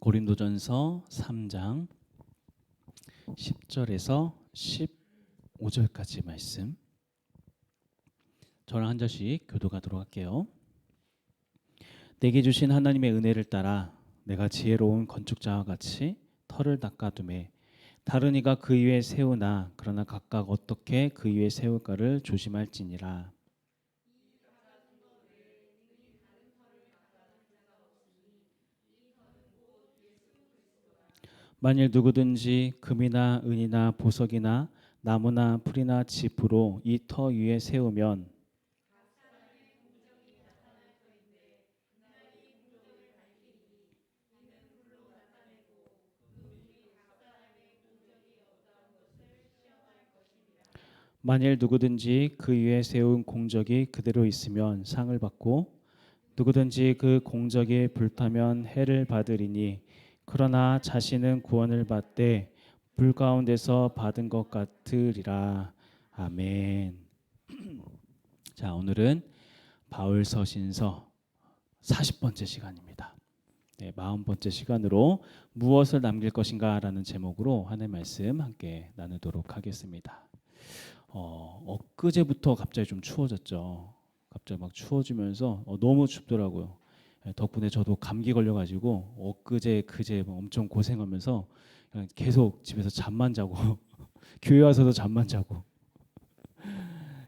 고린도전서 3장 10절에서 15절까지 말씀, 저랑 한 절씩 교독하도록 할게요. 내게 주신 하나님의 은혜를 따라 내가 지혜로운 건축자와 같이 터를 닦아두매 다른 이가 그 위에 세우나 그러나 각각 어떻게 그 위에 세울까를 조심할지니라. 만일 누구든지 금이나 은이나 보석이나 나무나 풀이나 짚으로 이 터 위에 세우면 만일 누구든지 그 위에 세운 공적이 그대로 있으면 상을 받고 누구든지 그 공적이 불타면 해를 받으리니 그러나 자신은 구원을 받되 불 가운데서 받은 것 같으리라. 아멘. 자, 오늘은 바울 서신서 40번째 시간입니다. 네, 40번째 시간으로 무엇을 남길 것인가라는 제목으로 하나님의 말씀 함께 나누도록 하겠습니다. 엊그제부터 갑자기 좀 추워졌죠. 갑자기 막 추워지면서 너무 춥더라고요. 덕분에 저도 감기 걸려가지고 엊그제 그제 엄청 고생하면서 그냥 계속 집에서 잠만 자고 교회 와서도 잠만 자고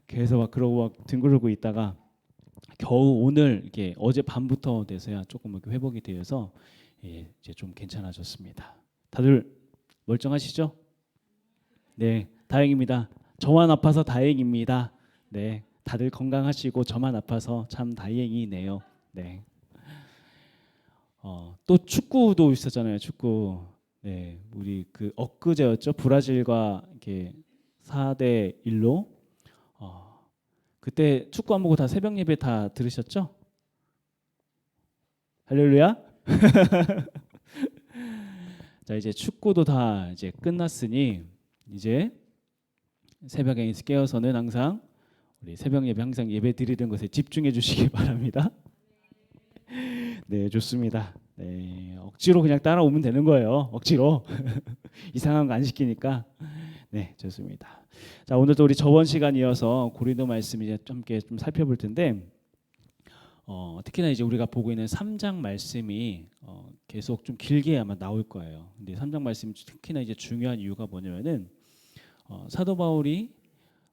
계속 막 그러고 막 뒹굴고 있다가 겨우 오늘 이렇게 어제 밤부터 돼서야 조금 이렇게 회복이 되어서 이제 좀 괜찮아졌습니다. 다들 멀쩡하시죠? 네, 다행입니다. 저만 아파서 다행입니다. 네, 다들 건강하시고 저만 아파서 참 다행이네요. 네. 또 축구도 있었잖아요. 축구. 네, 우리 그 엊그제였죠. 브라질과 이렇게 4대 1로. 그때 축구 안 보고 다 새벽 예배 다 들으셨죠? 할렐루야. 자, 이제 축구도 다 이제 끝났으니 이제 새벽에 깨어서는 항상 우리 새벽 예배 항상 예배 드리는 것에 집중해 주시기 바랍니다. 네, 좋습니다. 네, 억지로 그냥 따라오면 되는 거예요. 억지로 이상한 거 안 시키니까. 네, 좋습니다. 자, 오늘도 우리 저번 시간 이어서 고린도 말씀 이제 함께 좀 살펴볼 텐데, 특히나 이제 우리가 보고 있는 3장 말씀이 계속 좀 길게 아마 나올 거예요. 근데 3장 말씀이 특히나 이제 중요한 이유가 뭐냐면은 사도 바울이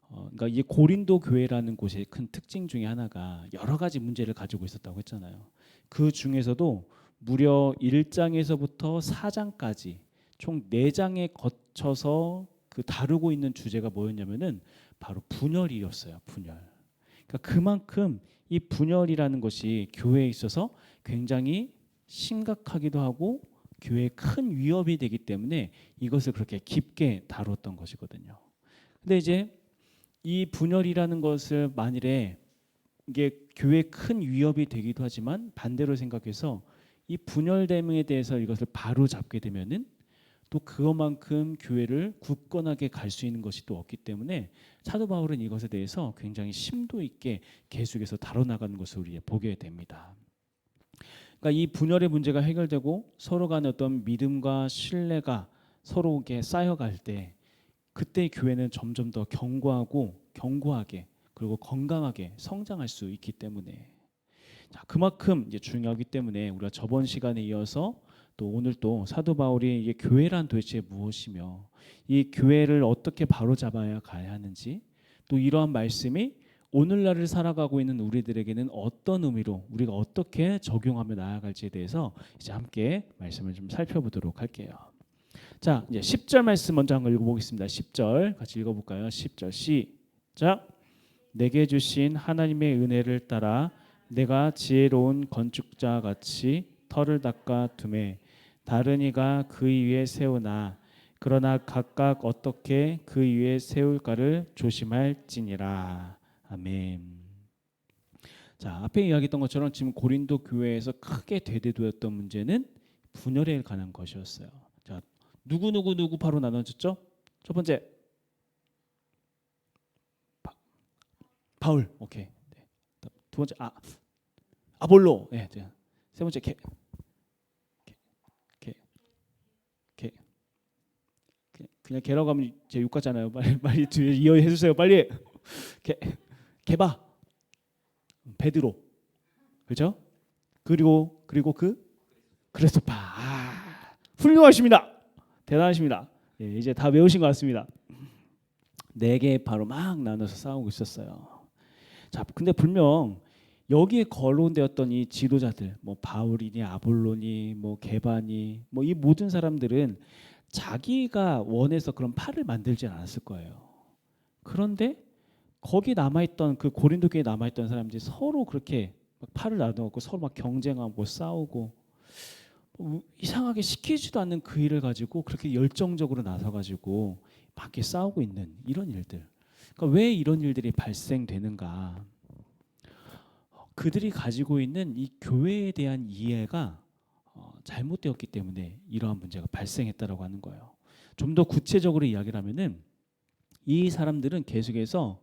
그러니까 이 고린도 교회라는 곳의 큰 특징 중에 하나가 여러 가지 문제를 가지고 있었다고 했잖아요. 그 중에서도 무려 1장에서부터 4장까지 총 4장에 거쳐서 그 다루고 있는 주제가 뭐였냐면은 바로 분열이었어요. 분열. 그러니까 그만큼 이 분열이라는 것이 교회에 있어서 굉장히 심각하기도 하고 교회에 큰 위협이 되기 때문에 이것을 그렇게 깊게 다뤘던 것이거든요. 근데 이제 이 분열이라는 것을 만일에 이게 교회에 큰 위협이 되기도 하지만 반대로 생각해서 이 분열됨에 대해서 이것을 바로 잡게 되면은 또 그것만큼 교회를 굳건하게 갈 수 있는 것이 또 없기 때문에 사도 바울은 이것에 대해서 굉장히 심도 있게 계속해서 다뤄나가는 것을 우리 보게 됩니다. 그러니까 이 분열의 문제가 해결되고 서로 간의 어떤 믿음과 신뢰가 서로에게 쌓여갈 때 그때 교회는 점점 더 견고하게 그리고 건강하게 성장할 수 있기 때문에 자, 그만큼 이제 중요하기 때문에 우리가 저번 시간에 이어서 또 오늘 또 사도 바울이 이게 교회란 도대체 무엇이며 이 교회를 어떻게 바로잡아야 가야 하는지 또 이러한 말씀이 오늘날을 살아가고 있는 우리들에게는 어떤 의미로 우리가 어떻게 적용하며 나아갈지에 대해서 이제 함께 말씀을 좀 살펴보도록 할게요. 자, 이제 10절 말씀 먼저 한번 읽어보겠습니다. 10절 같이 읽어볼까요? 10절 시작. 내게 주신 하나님의 은혜를 따라 내가 지혜로운 건축자 같이 터를 닦아 두매 다른 이가 그 위에 세우나 그러나 각각 어떻게 그 위에 세울까를 조심할지니라. 아멘. 자, 앞에 이야기했던 것처럼 지금 고린도 교회에서 크게 대두되었던 문제는 분열에 관한 것이었어요. 자, 누구 바로 나눠졌죠? 첫 번째 바울. 오케이. 네. 두 번째 아볼로. 네. 세 번째 그냥 개라고 하면 제 욕 같잖아요. 빨리 뒤에 이어해 주세요. 빨리. 개바. 베드로. 그렇죠? 그리고 그 그리스도파. 훌륭하십니다. 대단하십니다. 예, 이제 다 외우신 것 같습니다. 4개 바로 막 나눠서 싸우고 있었어요. 자, 근데 분명 여기에 거론되었던 이 지도자들, 뭐 바울이니 아볼로니, 뭐 게바니, 뭐 이 모든 사람들은 자기가 원해서 그런 팔을 만들지 않았을 거예요. 그런데 거기 남아있던 그 고린도 교회에 남아있던 사람들이 서로 그렇게 막 팔을 나눠갖고 서로 막 경쟁하고 싸우고 이상하게 시키지도 않는 그 일을 가지고 그렇게 열정적으로 나서가지고 막 이렇게 싸우고 있는 이런 일들. 그러니까 왜 이런 일들이 발생되는가? 그들이 가지고 있는 이 교회에 대한 이해가 잘못되었기 때문에 이러한 문제가 발생했다라고 하는 거예요. 좀 더 구체적으로 이야기를 하면은 이 사람들은 계속해서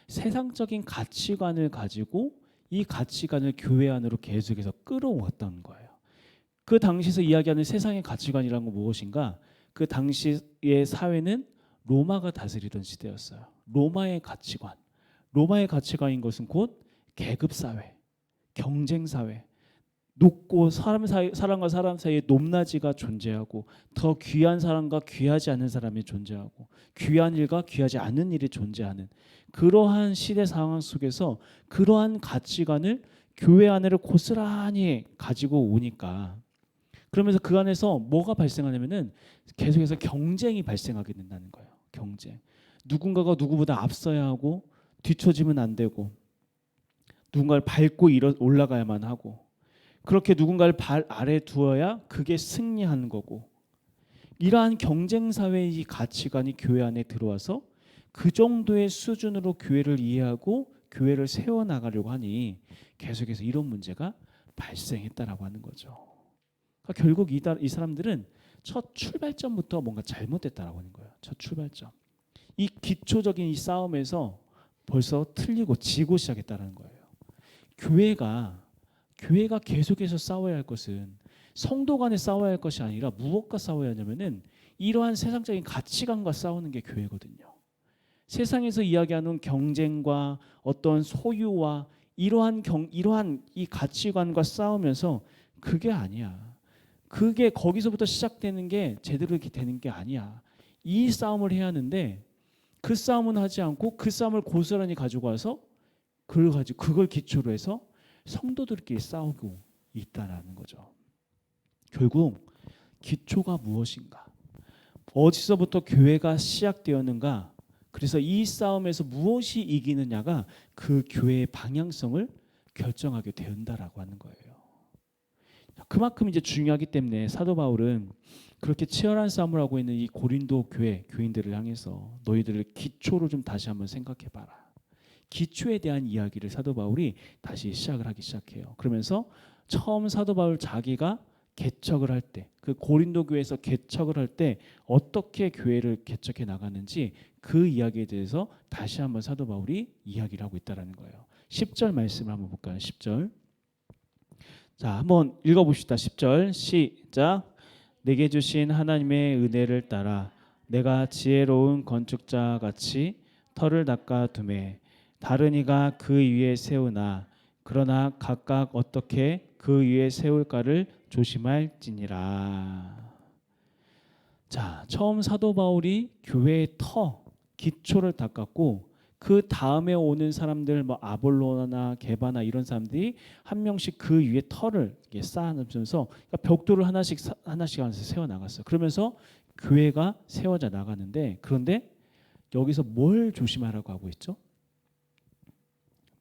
세상적인 가치관을 가지고 이 가치관을 교회 안으로 계속해서 끌어왔던 거예요. 그 당시에서 이야기하는 세상의 가치관이란 건 무엇인가? 그 당시의 사회는 로마가 다스리던 시대였어요. 로마의 가치관인 것은 곧 계급 사회, 경쟁 사회, 높고 사람과 사람 사이에 높낮이가 존재하고 더 귀한 사람과 귀하지 않은 사람이 존재하고 귀한 일과 귀하지 않은 일이 존재하는 그러한 시대 상황 속에서 그러한 가치관을 교회 안으로 고스란히 가지고 오니까 그러면서 그 안에서 뭐가 발생하냐면은 계속해서 경쟁이 발생하게 된다는 거예요. 경쟁. 누군가가 누구보다 앞서야 하고 뒤처지면 안 되고 누군가를 밟고 올라가야만 하고 그렇게 누군가를 발 아래 두어야 그게 승리하는 거고 이러한 경쟁 사회의 가치관이 교회 안에 들어와서 그 정도의 수준으로 교회를 이해하고 교회를 세워나가려고 하니 계속해서 이런 문제가 발생했다라고 하는 거죠. 그러니까 결국 이 사람들은 첫 출발점부터 뭔가 잘못됐다라고 하는 거예요. 첫 출발점. 이 기초적인 이 싸움에서 벌써 틀리고 지고 시작했다는 거예요. 교회가 계속해서 싸워야 할 것은 성도 간에 싸워야 할 것이 아니라 무엇과 싸워야 하냐면은 이러한 세상적인 가치관과 싸우는 게 교회거든요. 세상에서 이야기하는 경쟁과 어떤 소유와 이러한 이 가치관과 싸우면서 그게 아니야. 그게 거기서부터 시작되는 게 제대로 이렇게 되는 게 아니야. 이 싸움을 해야 하는데 그 싸움은 하지 않고 그 싸움을 고스란히 가지고 와서 그걸 기초로 해서 성도들끼리 싸우고 있다라는 거죠. 결국 기초가 무엇인가? 어디서부터 교회가 시작되었는가? 그래서 이 싸움에서 무엇이 이기느냐가 그 교회의 방향성을 결정하게 된다라고 하는 거예요. 그만큼 이제 중요하기 때문에 사도 바울은 그렇게 치열한 싸움을 하고 있는 이 고린도 교인들을 향해서 너희들을 기초로 좀 다시 한번 생각해 봐라. 기초에 대한 이야기를 사도 바울이 다시 시작을 하기 시작해요. 그러면서 처음 사도 바울 자기가 개척을 할 때, 그 고린도 교회에서 개척을 할 때 어떻게 교회를 개척해 나가는지 그 이야기에 대해서 다시 한번 사도 바울이 이야기를 하고 있다라는 거예요. 10절 말씀을 한번 볼까요? 10절. 자, 한번 읽어봅시다. 10절 시작. 내게 주신 하나님의 은혜를 따라 내가 지혜로운 건축자 같이 터를 닦아 두매 다른 이가 그 위에 세우나 그러나 각각 어떻게 그 위에 세울까를 조심할지니라. 자, 처음 사도 바울이 교회의 기초를 닦았고 그 다음에 오는 사람들 뭐 아볼로나 게바나 이런 사람들이 한 명씩 그 위에 터를 쌓아놓으면서 그러니까 벽돌을 하나씩 하나씩 세워 나갔어요. 그러면서 교회가 세워져 나가는데 그런데 여기서 뭘 조심하라고 하고 있죠?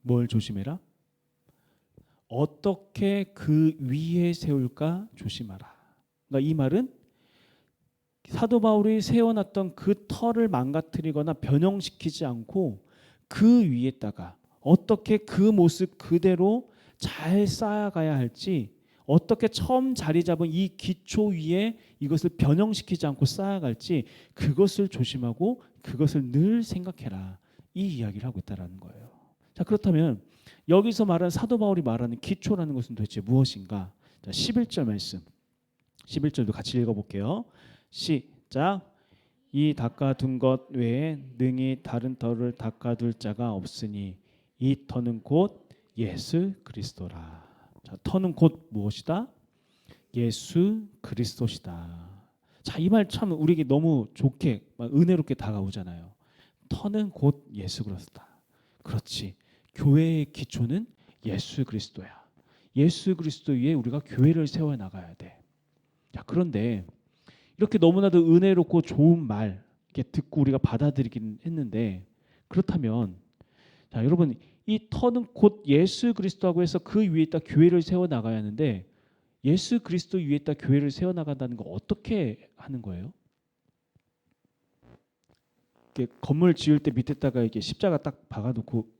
뭘 조심해라? 어떻게 그 위에 세울까 조심하라. 그러니까 이 말은 사도 바울이 세워놨던 그 터를 망가뜨리거나 변형시키지 않고 그 위에다가 어떻게 그 모습 그대로 잘 쌓아가야 할지 어떻게 처음 자리 잡은 이 기초 위에 이것을 변형시키지 않고 쌓아갈지 그것을 조심하고 그것을 늘 생각해라. 이 이야기를 하고 있다는 거예요. 자, 그렇다면 여기서 말하는 사도 바울이 말하는 기초라는 것은 도대체 무엇인가? 자, 11절 말씀. 11절도 같이 읽어볼게요. 시작. 이 닦아둔 것 외에 능히 다른 터를 닦아둘 자가 없으니 이 터는 곧 예수 그리스도라. 자, 터는 곧 무엇이다? 예수 그리스도시다. 자, 이 말 참 우리에게 너무 좋게 은혜롭게 다가오잖아요. 터는 곧 예수 그리스도다. 그렇지. 교회의 기초는 예수 그리스도야. 예수 그리스도 위에 우리가 교회를 세워 나가야 돼. 자, 그런데 이렇게 너무나도 은혜롭고 좋은 말 이렇게 듣고 우리가 받아들이긴 했는데, 그렇다면 자, 여러분, 이 터는 곧 예수 그리스도라고 해서 그 위에다 교회를 세워 나가야 하는데, 예수 그리스도 위에다 교회를 세워 나간다는 거 어떻게 하는 거예요? 이렇게 건물 지을 때 밑에다가 이렇게 십자가 딱 박아놓고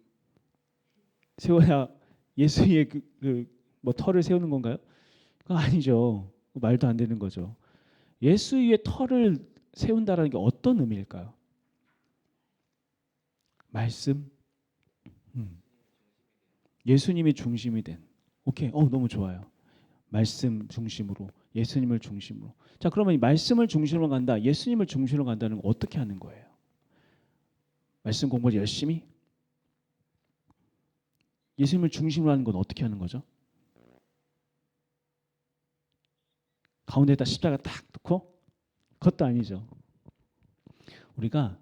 세워야 예수 위에 뭐 터를 세우는 건가요? 그거 아니죠. 말도 안 되는 거죠. 예수 위에 터를 세운다라는 게 어떤 의미일까요? 말씀. 예수님이 중심이 된. 오케이. 너무 좋아요. 말씀 중심으로, 예수님을 중심으로. 자, 그러면 이 말씀을 중심으로 간다, 예수님을 중심으로 간다는 건 어떻게 하는 거예요? 말씀 공부를 열심히? 예수님을 중심으로 하는 건 어떻게 하는 거죠? 가운데에다 십자가 딱 넣고? 그것도 아니죠. 우리가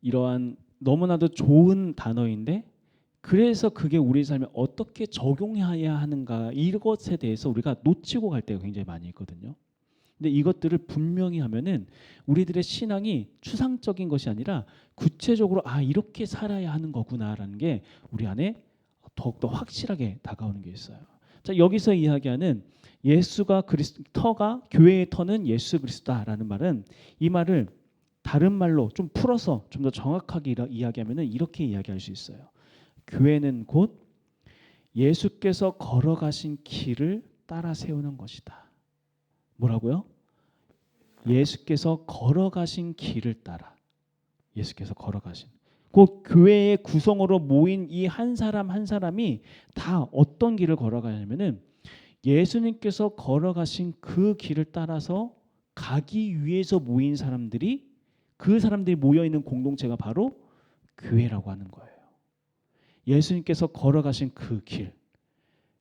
이러한 너무나도 좋은 단어인데, 그래서 그게 우리 삶에 어떻게 적용해야 하는가, 이것에 대해서 우리가 놓치고 갈 때가 굉장히 많이 있거든요. 근데 이것들을 분명히 하면은 우리들의 신앙이 추상적인 것이 아니라 구체적으로 이렇게 살아야 하는 거구나라는 게 우리 안에 더욱더 확실하게 다가오는 게 있어요. 자, 여기서 이야기하는 예수가 터가, 교회의 터는 예수 그리스도다라는 말은, 이 말을 다른 말로 좀 풀어서 좀 더 정확하게 이야기하면은 이렇게 이야기할 수 있어요. 교회는 곧 예수께서 걸어가신 길을 따라 세우는 것이다. 뭐라고요? 예수께서 걸어가신 길을 따라. 예수께서 걸어가신. 그 교회의 구성으로 모인 이 한 사람 한 사람이 다 어떤 길을 걸어가냐면은 예수님께서 걸어가신 그 길을 따라서 가기 위해서 모인 사람들이, 그 사람들이 모여 있는 공동체가 바로 교회라고 하는 거예요. 예수님께서 걸어가신 그 길,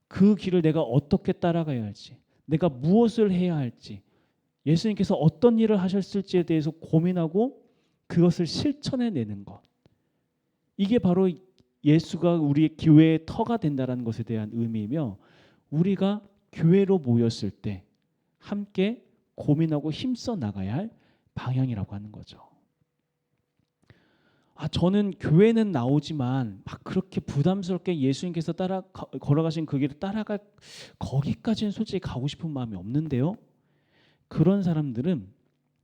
그 길을 내가 어떻게 따라가야 할지, 내가 무엇을 해야 할지, 예수님께서 어떤 일을 하셨을지에 대해서 고민하고 그것을 실천해내는 것, 이게 바로 예수가 우리의 교회의 터가 된다는 것에 대한 의미이며, 우리가 교회로 모였을 때 함께 고민하고 힘써 나가야 할 방향이라고 하는 거죠. 저는 교회는 나오지만 막 그렇게 부담스럽게 예수님께서 걸어가신 그 길을 따라갈 거기까지는 솔직히 가고 싶은 마음이 없는데요. 그런 사람들은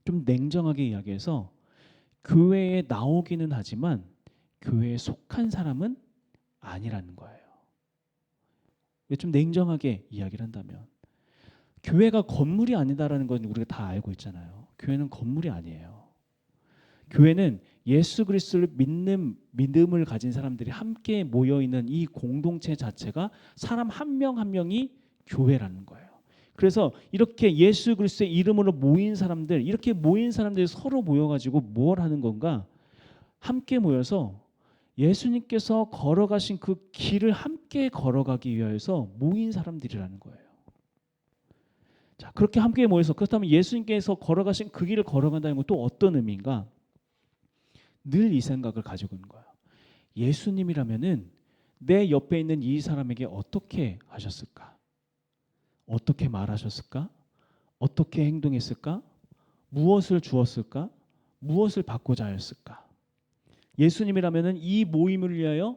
좀 냉정하게 이야기해서 교회에 나오기는 하지만 교회에 속한 사람은 아니라는 거예요. 좀 냉정하게 이야기를 한다면, 교회가 건물이 아니다라는 건 우리가 다 알고 있잖아요. 교회는 건물이 아니에요. 교회는 예수 그리스도를 믿는 믿음을 가진 사람들이 함께 모여 있는 이 공동체 자체가 사람 한 명 한 명이 교회라는 거예요. 그래서 이렇게 예수 그리스도의 이름으로 모인 사람들, 이렇게 모인 사람들이 서로 모여가지고 뭘 하는 건가? 함께 모여서 예수님께서 걸어가신 그 길을 함께 걸어가기 위해서 모인 사람들이라는 거예요. 자, 그렇게 함께 모여서, 그렇다면 예수님께서 걸어가신 그 길을 걸어간다는 건 또 어떤 의미인가? 늘 이 생각을 가지고 있는 거예요. 예수님이라면은 내 옆에 있는 이 사람에게 어떻게 하셨을까? 어떻게 말하셨을까? 어떻게 행동했을까? 무엇을 주었을까? 무엇을 받고자 하였을까? 예수님이라면은 이 모임을 위하여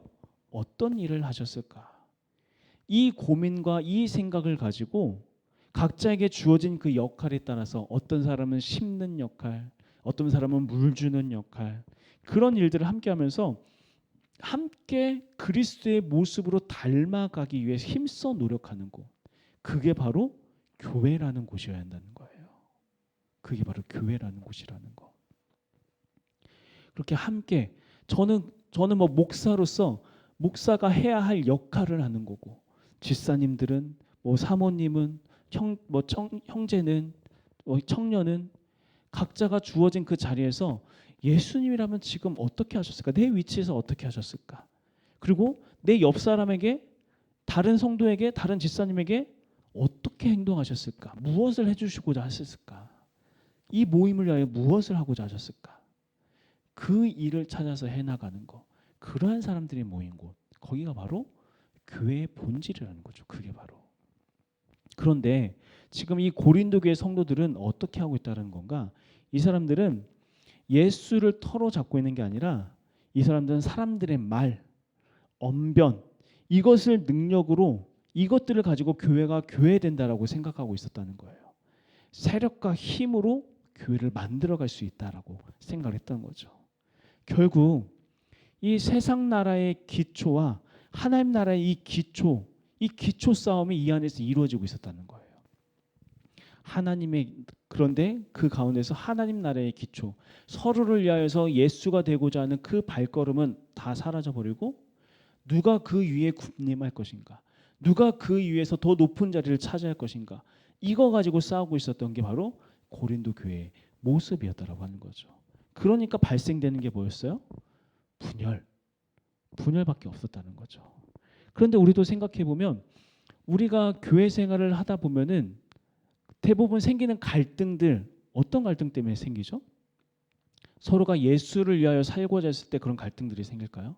어떤 일을 하셨을까? 이 고민과 이 생각을 가지고 각자에게 주어진 그 역할에 따라서, 어떤 사람은 심는 역할, 어떤 사람은 물 주는 역할, 그런 일들을 함께 하면서 함께 그리스도의 모습으로 닮아가기 위해 힘써 노력하는 곳, 그게 바로 교회라는 곳이어야 한다는 거예요. 그게 바로 교회라는 곳이라는 거. 그렇게 함께, 저는 뭐 목사로서 목사가 해야 할 역할을 하는 거고, 집사님들은 뭐 사모님은 형제는 청년은 각자가 주어진 그 자리에서 예수님이라면 지금 어떻게 하셨을까? 내 위치에서 어떻게 하셨을까? 그리고 내 옆 사람에게, 다른 성도에게, 다른 집사님에게 어떻게 행동하셨을까? 무엇을 해주시고자 하셨을까? 이 모임을 위하여 무엇을 하고자 하셨을까? 그 일을 찾아서 해나가는 것, 그러한 사람들이 모인 곳, 거기가 바로 교회의 본질이라는 거죠. 그게 바로. 그런데 지금 이 고린도 교회 성도들은 어떻게 하고 있다는 건가? 이 사람들은 예수를 터로 잡고 있는 게 아니라 이 사람들은 사람들의 말, 언변, 이것을 능력으로, 이것들을 가지고 교회가 교회된다라고 생각하고 있었다는 거예요. 세력과 힘으로 교회를 만들어갈 수 있다라고 생각을 했던 거죠. 결국 이 세상 나라의 기초와 하나님 나라의 이 기초 싸움이 이 안에서 이루어지고 있었다는 거예요. 하나님의, 그런데 그 가운데서 하나님 나라의 기초, 서로를 위하여서 예수가 되고자 하는 그 발걸음은 다 사라져 버리고 누가 그 위에 군림할 것인가, 누가 그 위에서 더 높은 자리를 차지할 것인가, 이거 가지고 싸우고 있었던 게 바로 고린도 교회의 모습이었다라고 하는 거죠. 그러니까 발생되는 게 뭐였어요? 분열밖에 없었다는 거죠. 그런데 우리도 생각해 보면 우리가 교회 생활을 하다 보면은 대부분 생기는 갈등들, 어떤 갈등 때문에 생기죠? 서로가 예수를 위하여 살고자 했을 때 그런 갈등들이 생길까요?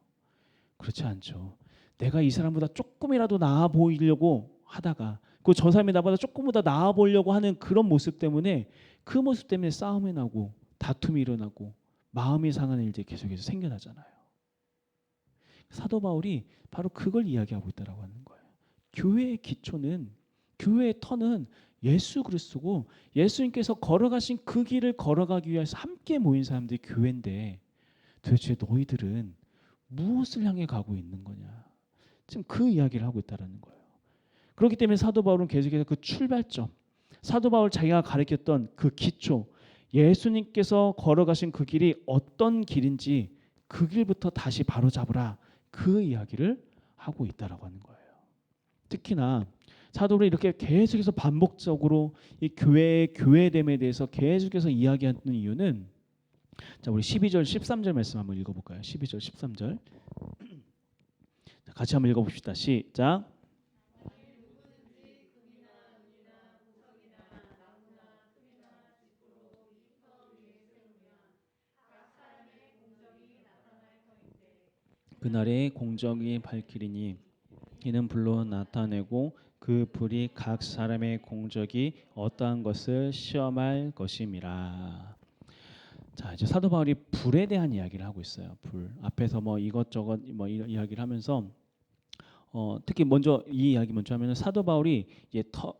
그렇지 않죠. 내가 이 사람보다 조금이라도 나아 보이려고 하다가 그 저 사람이 나보다 조금보다 나아 보려고 하는 그런 모습 때문에, 그 모습 때문에 싸움이 나고 다툼이 일어나고 마음이 상하는 일들이 계속해서 생겨나잖아요. 사도 바울이 바로 그걸 이야기하고 있다라고 하는 거예요. 교회의 기초는, 교회의 터는 예수 그리스도고, 예수님께서 걸어가신 그 길을 걸어가기 위해서 함께 모인 사람들이 교회인데 도대체 너희들은 무엇을 향해 가고 있는 거냐? 지금 그 이야기를 하고 있다라는 거예요. 그렇기 때문에 사도 바울은 계속해서 그 출발점, 사도 바울 자기가 가르쳤던 그 기초, 예수님께서 걸어가신 그 길이 어떤 길인지 그 길부터 다시 바로잡으라, 그 이야기를 하고 있다라고 하는 거예요. 특히나 사도를 이렇게 계속해서 반복적으로 이 교회의 교회됨에 대해서 계속해서 이야기하는 이유는, 자, 우리 12절 13절 말씀 한번 읽어볼까요? 12절 13절 같이 한번 읽어봅시다. 시작. 그날의 공적이 밝히리니 이는 불로 나타내고 그 불이 각 사람의 공적이 어떠한 것을 시험할 것임이라. 자, 이제 사도 바울이 불에 대한 이야기를 하고 있어요. 불 앞에서 뭐 이것저것 뭐 이야기를 하면서 특히 먼저 이 이야기 먼저 하면은 사도 바울이 이제 터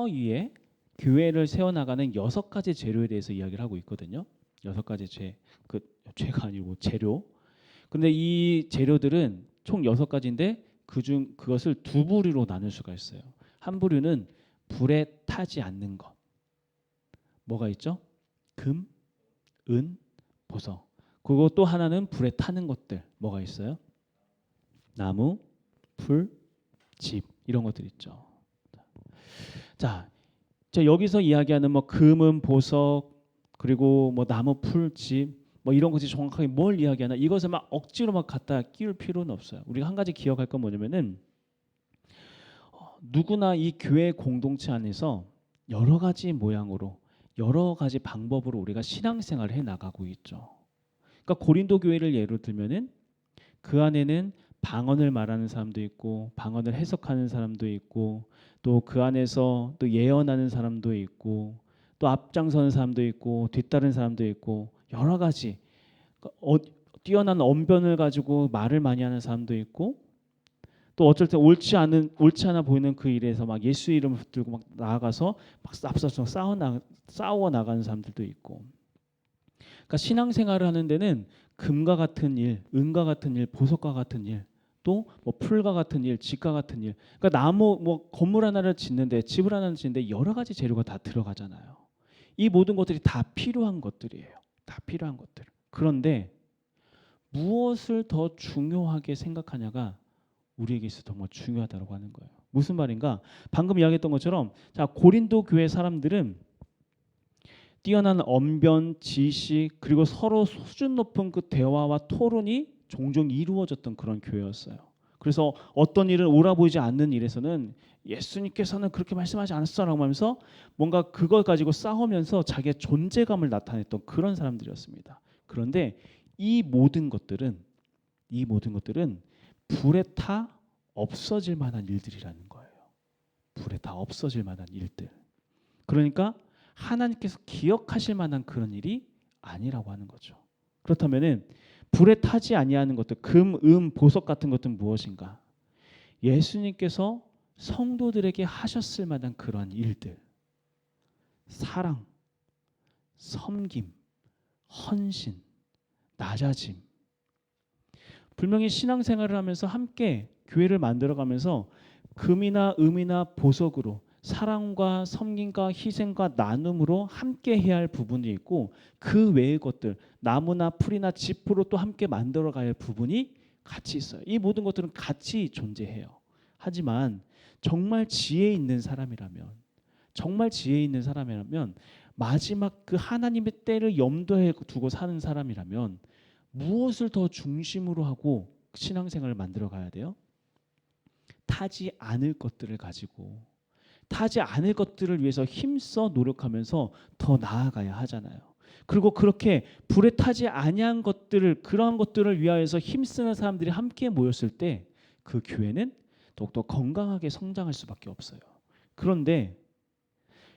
위에 교회를 세워 나가는 6가지 재료에 대해서 이야기를 하고 있거든요. 6가지 죄가 아니고 재료. 근데 이 재료들은 총 6가지인데 그것을 두 부류로 나눌 수가 있어요. 한 부류는 불에 타지 않는 것. 뭐가 있죠? 금, 은, 보석. 그리고 또 하나는 불에 타는 것들. 뭐가 있어요? 나무, 풀, 집, 이런 것들 있죠. 자, 여기서 이야기하는 뭐 금은, 보석, 그리고 뭐 나무, 풀, 집, 뭐 이런 것이 정확하게 뭘 이야기하나, 이것을 막 억지로 막 갖다 끼울 필요는 없어요. 우리가 한 가지 기억할 건 뭐냐면은 누구나 이 교회 공동체 안에서 여러 가지 모양으로, 여러 가지 방법으로 우리가 신앙생활을 해 나가고 있죠. 그러니까 고린도 교회를 예로 들면은 그 안에는 방언을 말하는 사람도 있고, 방언을 해석하는 사람도 있고, 또 그 안에서 또 예언하는 사람도 있고, 또 앞장서는 사람도 있고, 뒤따른 사람도 있고, 여러 가지 뛰어난 언변을 가지고 말을 많이 하는 사람도 있고, 또 어쩔 때 옳지 않아 보이는 그 일에서 막 예수 이름을 붙들고 막 나아가서 막 앞서서 싸워 나가는 사람들도 있고. 그러니까 신앙생활을 하는 데는 금과 같은 일, 은과 같은 일, 보석과 같은 일, 또 뭐 풀과 같은 일, 집과 같은 일. 그러니까 나무 뭐 건물 하나를 짓는데, 집을 하나를 짓는데 여러 가지 재료가 다 들어가잖아요. 이 모든 것들이 다 필요한 것들이에요. 다 필요한 것들. 그런데 무엇을 더 중요하게 생각하냐가 우리에게 있어 정말 중요하다고 하는 거예요. 무슨 말인가? 방금 이야기했던 것처럼, 자, 고린도 교회 사람들은 뛰어난 언변, 지식, 그리고 서로 수준 높은 그 대화와 토론이 종종 이루어졌던 그런 교회였어요. 그래서 어떤 일은 옳아 보이지 않는 일에서는 예수님께서는 그렇게 말씀하지 않았어라고 하면서 뭔가 그걸 가지고 싸우면서 자기의 존재감을 나타냈던 그런 사람들이었습니다. 그런데 이 모든 것들은 불에 타 없어질 만한 일들이라는 거예요. 불에 타 없어질 만한 일들. 그러니까 하나님께서 기억하실 만한 그런 일이 아니라고 하는 거죠. 그렇다면은 불에 타지 아니하는 것들, 금, 은, 보석 같은 것들은 무엇인가? 예수님께서 성도들에게 하셨을 만한 그런 일들, 사랑, 섬김, 헌신, 낮아짐. 분명히 신앙생활을 하면서 함께 교회를 만들어가면서 금이나 음이나 보석으로 사랑과 섬김과 희생과 나눔으로 함께 해야 할 부분이 있고, 그 외의 것들, 나무나 풀이나 짚으로 또 함께 만들어가야 할 부분이 같이 있어요. 이 모든 것들은 같이 존재해요. 하지만 정말 지혜 있는 사람이라면 마지막 그 하나님의 때를 염두에 두고 사는 사람이라면 무엇을 더 중심으로 하고 신앙생활을 만들어 가야 돼요? 타지 않을 것들을 가지고, 타지 않을 것들을 위해서 힘써 노력하면서 더 나아가야 하잖아요. 그리고 그렇게 불에 타지 아니한 것들을, 그러한 것들을 위하여서 힘쓰는 사람들이 함께 모였을 때 그 교회는 더욱더 건강하게 성장할 수밖에 없어요. 그런데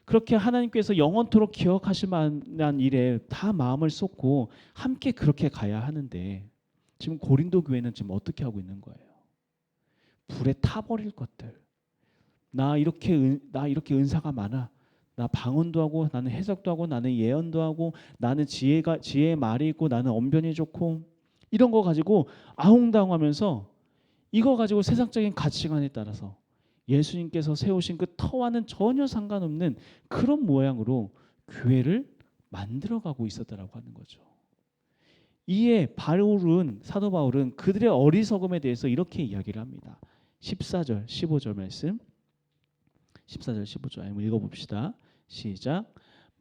그렇게 하나님께서 영원토록 기억하실 만한 일에 다 마음을 쏟고 함께 그렇게 가야 하는데, 지금 고린도 교회는 지금 어떻게 하고 있는 거예요? 불에 타버릴 것들. 나 이렇게 은사가 많아. 나 방언도 하고, 나는 해석도 하고, 나는 예언도 하고, 나는 지혜의 말이 있고, 나는 언변이 좋고, 이런 거 가지고 아웅다웅하면서 이거 가지고 세상적인 가치관에 따라서 예수님께서 세우신 그 터와는 전혀 상관없는 그런 모양으로 교회를 만들어가고 있었다라고 하는 거죠. 이에 사도 바울은 그들의 어리석음에 대해서 이렇게 이야기를 합니다. 14절, 15절 말씀. 14절, 15절 한번 읽어봅시다. 시작.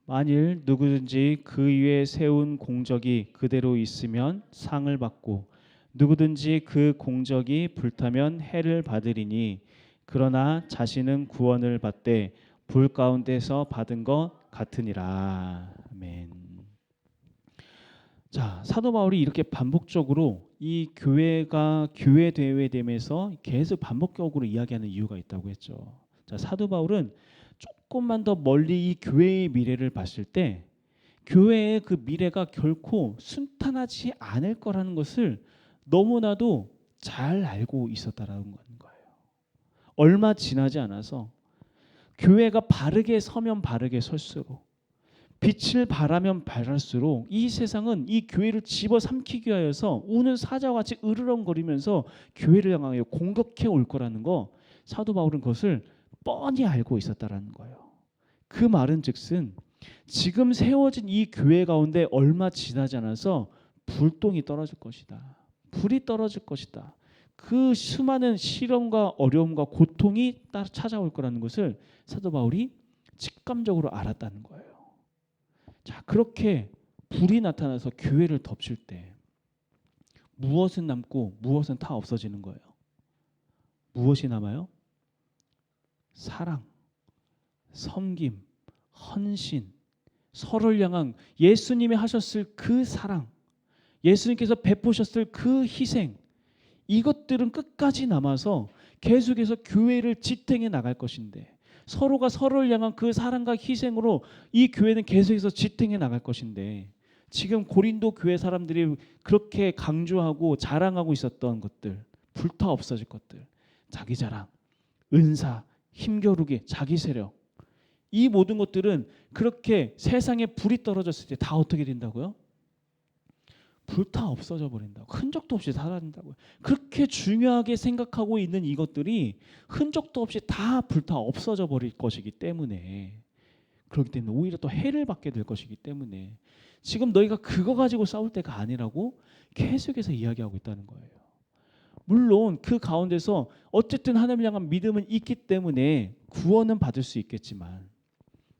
만일 누구든지 그 위에 세운 공적이 그대로 있으면 상을 받고, 누구든지 그 공적이 불타면 해를 받으리니, 그러나 자신은 구원을 받되 불 가운데서 받은 것 같으니라. 아멘. 자, 사도 바울이 이렇게 반복적으로 이 교회가 교회되면서 계속 반복적으로 이야기하는 이유가 있다고 했죠. 자, 사도 바울은 조금만 더 멀리 이 교회의 미래를 봤을 때 교회의 그 미래가 결코 순탄하지 않을 거라는 것을 너무나도 잘 알고 있었다라는 거예요. 얼마 지나지 않아서 교회가 바르게 서면 바르게 설수록, 빛을 발하면 발할수록 이 세상은 이 교회를 집어삼키기 위하여서 우는 사자와 같이 으르렁거리면서 교회를 향하여 공격해 올 거라는 거, 사도 바울은 그것을 뻔히 알고 있었다라는 거예요. 그 말은 즉슨 지금 세워진 이 교회 가운데 얼마 지나지 않아서 불똥이 떨어질 것이다. 불이 떨어질 것이다. 그 수많은 시련과 어려움과 고통이 찾아올 거라는 것을 사도 바울이 직감적으로 알았다는 거예요. 자, 그렇게 불이 나타나서 교회를 덮칠 때 무엇은 남고 무엇은 다 없어지는 거예요. 무엇이 남아요? 사랑, 섬김, 헌신, 서로를 향한 예수님이 하셨을 그 사랑, 예수님께서 베푸셨을 그 희생, 이것들은 끝까지 남아서 계속해서 교회를 지탱해 나갈 것인데, 서로가 서로를 향한 그 사랑과 희생으로 이 교회는 계속해서 지탱해 나갈 것인데, 지금 고린도 교회 사람들이 그렇게 강조하고 자랑하고 있었던 것들, 불타 없어질 것들, 자기 자랑, 은사, 힘겨루기, 자기 세력, 이 모든 것들은 그렇게 세상에 불이 떨어졌을 때 다 어떻게 된다고요? 불타 없어져 버린다고. 흔적도 없이 사라진다고요. 그렇게 중요하게 생각하고 있는 이것들이 흔적도 없이 다 불타 없어져 버릴 것이기 때문에, 그렇기 때문에 오히려 또 해를 받게 될 것이기 때문에 지금 너희가 그거 가지고 싸울 때가 아니라고 계속해서 이야기하고 있다는 거예요. 물론 그 가운데서 어쨌든 하나님을 향한 믿음은 있기 때문에 구원은 받을 수 있겠지만,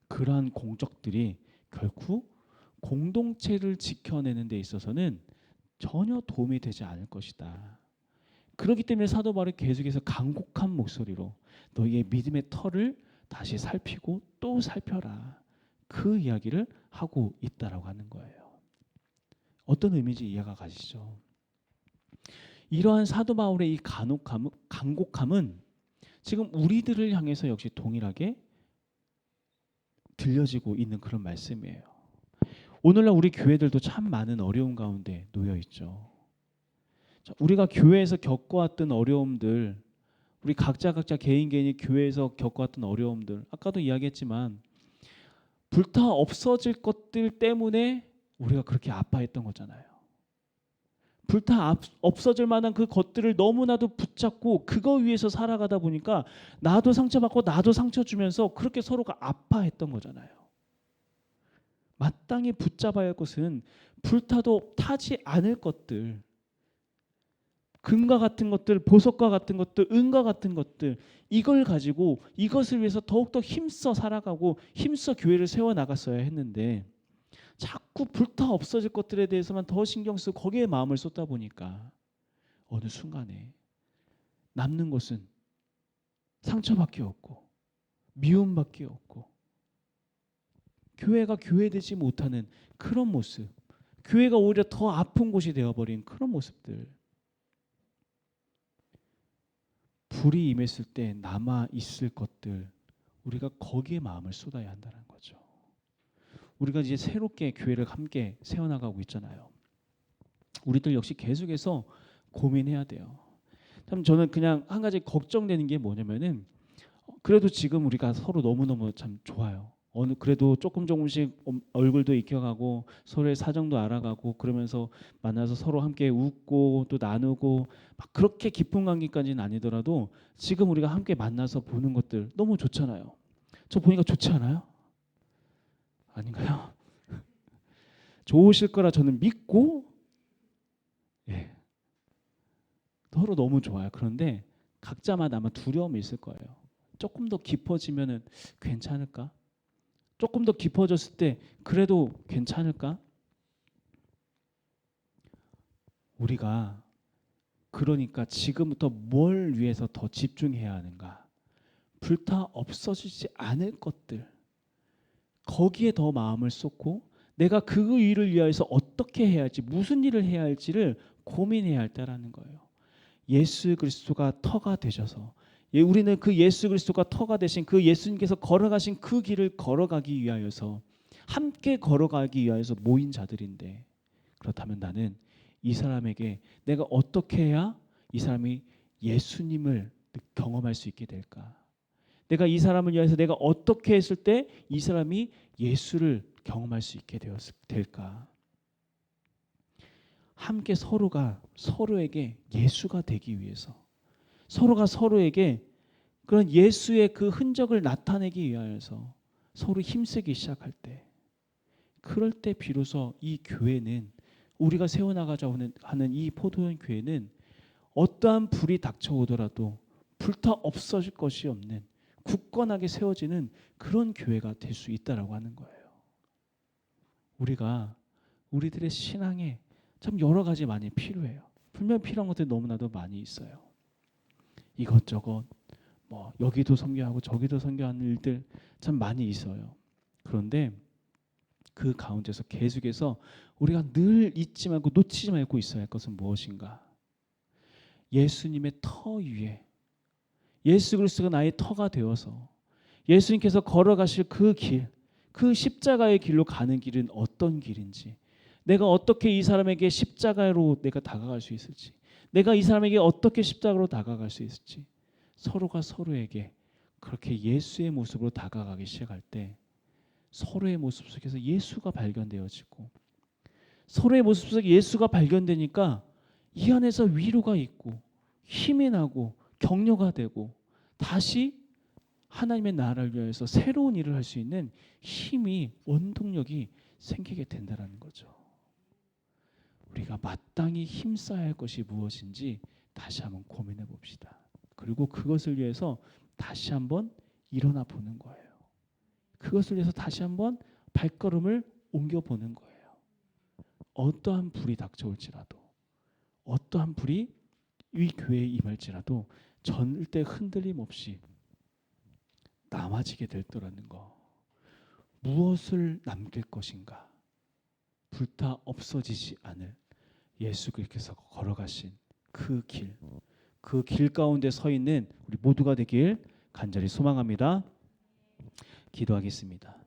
그러한 공적들이 결코 공동체를 지켜내는 데 있어서는 전혀 도움이 되지 않을 것이다. 그렇기 때문에 사도 바울이 계속해서 간곡한 목소리로 너희의 믿음의 터를 다시 살피고 또 살펴라. 그 이야기를 하고 있다라고 하는 거예요. 어떤 의미인지 이해가 가시죠? 이러한 사도 바울의 이 간곡함은 지금 우리들을 향해서 역시 동일하게 들려지고 있는 그런 말씀이에요. 오늘날 우리 교회들도 참 많은 어려움 가운데 놓여 있죠. 우리가 교회에서 겪어왔던 어려움들, 우리 각자 개인이 교회에서 겪어왔던 어려움들, 아까도 이야기했지만 불타 없어질 것들 때문에 우리가 그렇게 아파했던 거잖아요. 불타 없어질 만한 그 것들을 너무나도 붙잡고 그거 위해서 살아가다 보니까 나도 상처받고 나도 상처 주면서 그렇게 서로가 아파했던 거잖아요. 마땅히 붙잡아야 할 것은 불타도 타지 않을 것들, 금과 같은 것들, 보석과 같은 것들, 은과 같은 것들, 이걸 가지고 이것을 위해서 더욱더 힘써 살아가고 힘써 교회를 세워나갔어야 했는데 자꾸 불타 없어질 것들에 대해서만 더 신경 쓰고 거기에 마음을 쏟다 보니까 어느 순간에 남는 것은 상처밖에 없고 미움밖에 없고 교회가 교회되지 못하는 그런 모습, 교회가 오히려 더 아픈 곳이 되어버린 그런 모습들. 불이 임했을 때 남아 있을 것들, 우리가 거기에 마음을 쏟아야 한다는 거죠. 우리가 이제 새롭게 교회를 함께 세워나가고 있잖아요. 우리들 역시 계속해서 고민해야 돼요. 참 저는 그냥 한 가지 걱정되는 게 뭐냐면은 그래도 지금 우리가 서로 너무너무 참 좋아요. 그래도 조금씩 얼굴도 익혀가고 서로의 사정도 알아가고 그러면서 만나서 서로 함께 웃고 또 나누고 막 그렇게 깊은 관계까지는 아니더라도 지금 우리가 함께 만나서 보는 것들 너무 좋잖아요. 저 보니까 좋지 않아요? 아닌가요? 좋으실 거라 저는 믿고 예, 서로 너무 좋아요. 그런데 각자마다 아마 두려움이 있을 거예요. 조금 더 깊어지면은 괜찮을까? 조금 더 깊어졌을 때 그래도 괜찮을까? 우리가 그러니까 지금부터 뭘 위해서 더 집중해야 하는가? 불타 없어지지 않을 것들, 거기에 더 마음을 쏟고 내가 그 일을 위하여서 어떻게 해야 할지, 무슨 일을 해야 할지를 고민해야 할 때라는 거예요. 예수 그리스도가 터가 되셔서 우리는 그 예수 그리스도가 터가 되신 그 예수님께서 걸어가신 그 길을 걸어가기 위하여서 함께 걸어가기 위하여서 모인 자들인데, 그렇다면 나는 이 사람에게 내가 어떻게 해야 이 사람이 예수님을 경험할 수 있게 될까? 내가 이 사람을 위해서 내가 어떻게 했을 때 이 사람이 예수를 경험할 수 있게 될까? 함께 서로가 서로에게 예수가 되기 위해서, 서로가 서로에게 그런 예수의 그 흔적을 나타내기 위하여서 서로 힘쓰기 시작할 때, 그럴 때 비로소 이 교회는, 우리가 세워나가자 하는 이 포도원 교회는 어떠한 불이 닥쳐오더라도 불타 없어질 것이 없는 굳건하게 세워지는 그런 교회가 될 수 있다라고 하는 거예요. 우리들의 신앙에 참 여러 가지 많이 필요해요. 분명 필요한 것들이 너무나도 많이 있어요. 이것저것 뭐 여기도 선교하고 저기도 선교하는 일들 참 많이 있어요. 그런데 그 가운데서 계속해서 우리가 늘 잊지 말고 놓치지 말고 있어야 할 것은 무엇인가? 예수님의 터 위에, 예수 그리스도가 나의 터가 되어서 예수님께서 걸어가실 그 길, 그 십자가의 길로 가는 길은 어떤 길인지, 내가 어떻게 이 사람에게 십자가로 내가 다가갈 수 있을지, 내가 이 사람에게 어떻게 십자가로 다가갈 수 있을지, 서로가 서로에게 그렇게 예수의 모습으로 다가가기 시작할 때 서로의 모습 속에서 예수가 발견되어지고, 서로의 모습 속에 예수가 발견되니까 이 안에서 위로가 있고 힘이 나고 격려가 되고 다시 하나님의 나라를 위해서 새로운 일을 할 수 있는 힘이, 원동력이 생기게 된다는 거죠. 우리가 마땅히 힘써야 할 것이 무엇인지 다시 한번 고민해 봅시다. 그리고 그것을 위해서 다시 한번 일어나 보는 거예요. 그것을 위해서 다시 한번 발걸음을 옮겨보는 거예요. 어떠한 불이 닥쳐올지라도, 어떠한 불이 이 교회에 임할지라도 절대 흔들림 없이 남아지게 될 거라는 거. 무엇을 남길 것인가? 불타 없어지지 않을 예수께서 걸어가신 그 길, 그 길 가운데 서 있는 우리 모두가 되길 간절히 소망합니다. 기도하겠습니다.